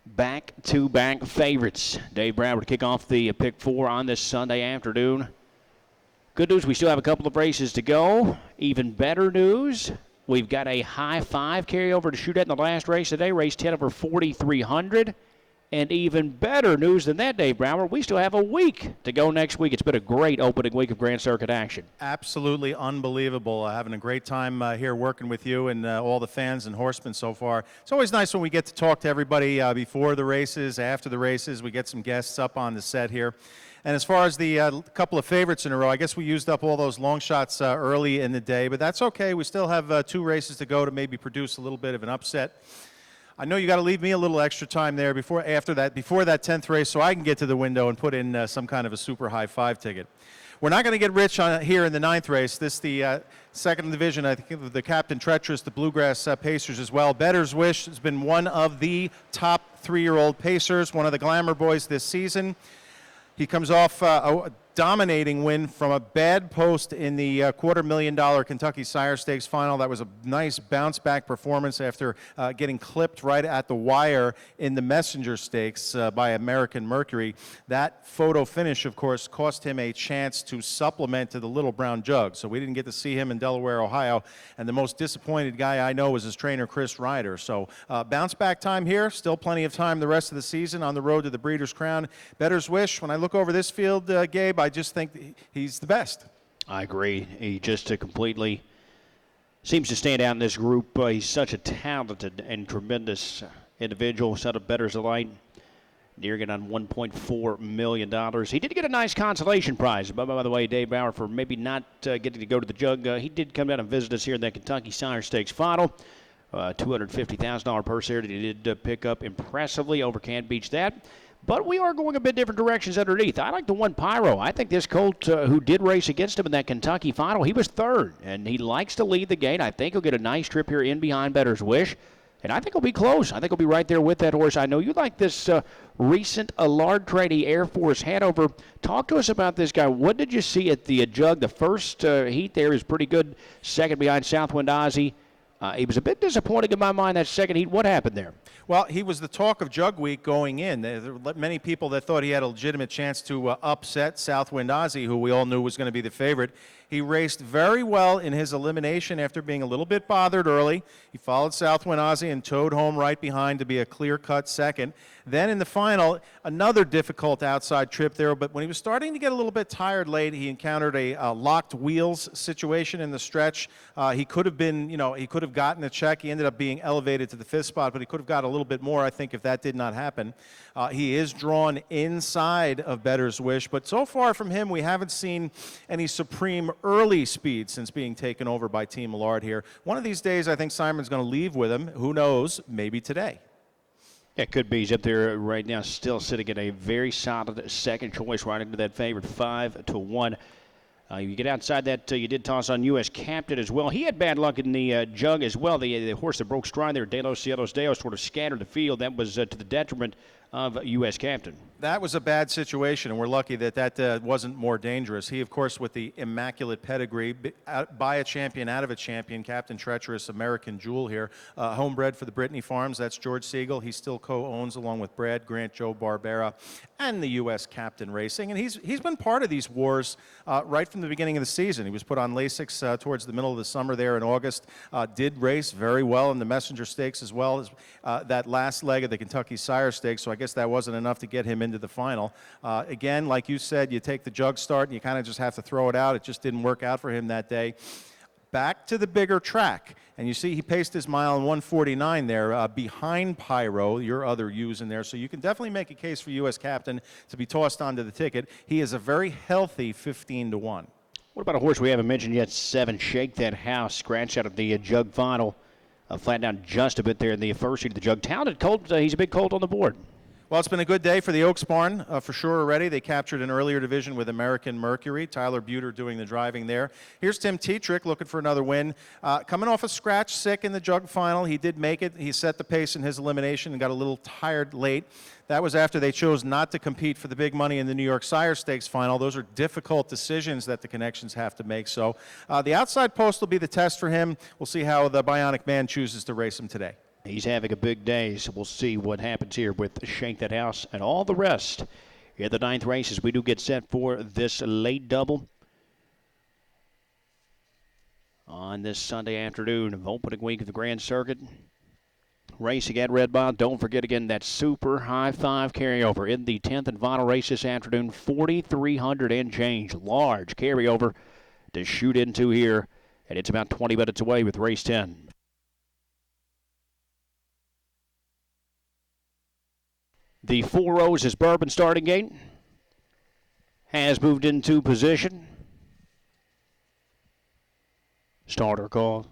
back-to-back favorites. Dave Brown to kick off the pick 4 on this Sunday afternoon. Good news, we still have a couple of races to go. Even better news, we've got a high 5 carryover to shoot at in the last race today, race 10 over 4,300. And even better news than that, Dave Brower, we still have a week to go next week. It's been a great opening week of Grand Circuit action. Absolutely unbelievable. Having a great time here working with you and all the fans and horsemen so far. It's always nice when we get to talk to everybody before the races, after the races. We get some guests up on the set here. And as far as the couple of favorites in a row, I guess we used up all those long shots early in the day, but that's okay. We still have 2 races to go to maybe produce a little bit of an upset. I know you got to leave me a little extra time there before that 10th race so I can get to the window and put in some kind of a super high 5 ticket. We're not going to get rich on here in the 9th race. This the second division, I think, the Captain Treacherous, the Bluegrass Pacers as well. Bettor's Wish has been one of the top 3-year-old Pacers, one of the glamour boys this season. He comes off a dominating win from a bad post in the $250,000 Kentucky Sire Stakes final. That was a nice bounce-back performance after getting clipped right at the wire in the Messenger Stakes by American Mercury. That photo finish, of course, cost him a chance to supplement to the Little Brown Jug, so we didn't get to see him in Delaware, Ohio, and the most disappointed guy I know was his trainer, Chris Ryder. So bounce-back time here, still plenty of time the rest of the season on the road to the Breeders' Crown. Bettor's Wish, when I look over this field, Gabe, I just think he's the best. I agree. He just completely seems to stand out in this group. He's such a talented and tremendous individual. Set of Bettor's Delight, nearing on $1.4 million. He did get a nice consolation prize, by the way, Dave Bauer, for maybe not getting to go to the Jug. He did come down and visit us here in that Kentucky Sire Stakes final. $250,000 purse there that he did pick up impressively. Over Can't Beach that. But we are going a bit different directions underneath. I like the one Pyro. I think this colt who did race against him in that Kentucky final, he was 3rd, and he likes to lead the gate. I think he'll get a nice trip here in behind Bettor's Wish, and I think he'll be close. I think he'll be right there with that horse. I know you like this recent Allard Trady Air Force Hanover. Talk to us about this guy. What did you see at the Jug? The first heat there is pretty good, second behind Southwind Ozzie. He was a bit disappointing in my mind that second heat. What happened there? Well, he was the talk of Jug Week going in. There were many people that thought he had a legitimate chance to upset Southwind Ozzie, who we all knew was going to be the favorite. He raced very well in his elimination after being a little bit bothered early. He followed Southwind Ozzie and towed home right behind to be a clear-cut second. Then in the final, another difficult outside trip there, but when he was starting to get a little bit tired late, he encountered a locked wheels situation in the stretch. He could have been, he could have gotten a check. He ended up being elevated to the 5th spot, but he could have got a little bit more, I think, if that did not happen. He is drawn inside of Bettor's Wish, but so far from him, we haven't seen any supreme early speed since being taken over by Team Allard here. One of these days, I think Simon's going to leave with him. Who knows? Maybe today. It could be. He's up there right now, still sitting at a very solid second choice, right into that favorite 5-1. You get outside that, you did toss on U.S. Captain as well. He had bad luck in the Jug as well. The horse that broke stride there, De Los Cielos Deos, sort of scattered the field. That was to the detriment of U.S. Captain. That was a bad situation, and we're lucky that wasn't more dangerous. He, of course, with the immaculate pedigree, by a champion, out of a champion, Captain Treacherous, American Jewel here, homebred for the Brittany Farms. That's George Siegel. He still co-owns, along with Brad Grant, Joe Barbera, and the U.S. Captain Racing. And he's been part of these wars right from the beginning of the season. He was put on Lasix towards the middle of the summer there in August. Did race very well in the Messenger Stakes as well as that last leg of the Kentucky Sire Stakes, so I guess that wasn't enough to get him into the final. Again, like you said, you take the Jug start and you kind of just have to throw it out. It just didn't work out for him that day. Back to the bigger track, and you see he paced his mile in 1:49 there behind Pyro, your other U's in there, so you can definitely make a case for U.S. Captain to be tossed onto the ticket. He is a very healthy 15-1. What about a horse we haven't mentioned yet, 7, Shake That House, scratch out of the Jug final. Flattened down just a bit there in the first heat of the Jug. Talented colt, he's a big colt on the board. Well, it's been a good day for the Oaks Barn for sure already. They captured an earlier division with American Mercury. Tyler Buter doing the driving there. Here's Tim Tetrick looking for another win. Coming off a scratch sick in the Jug final. He did make it. He set the pace in his elimination and got a little tired late. That was after they chose not to compete for the big money in the New York Sire Stakes final. Those are difficult decisions that the connections have to make. So the outside post will be the test for him. We'll see how the Bionic Man chooses to race him today. He's having a big day, so we'll see what happens here with Shake That House and all the rest. In the 9th race, as we do get set for this late double on this Sunday afternoon of opening week of the Grand Circuit. Racing at Red Bond. Don't forget again that super high five carryover in the 10th and final race this afternoon. 4,300 and change. Large carryover to shoot into here. And it's about 20 minutes away with race 10. The 4 Roses Bourbon starting gate has moved into position. Starter call.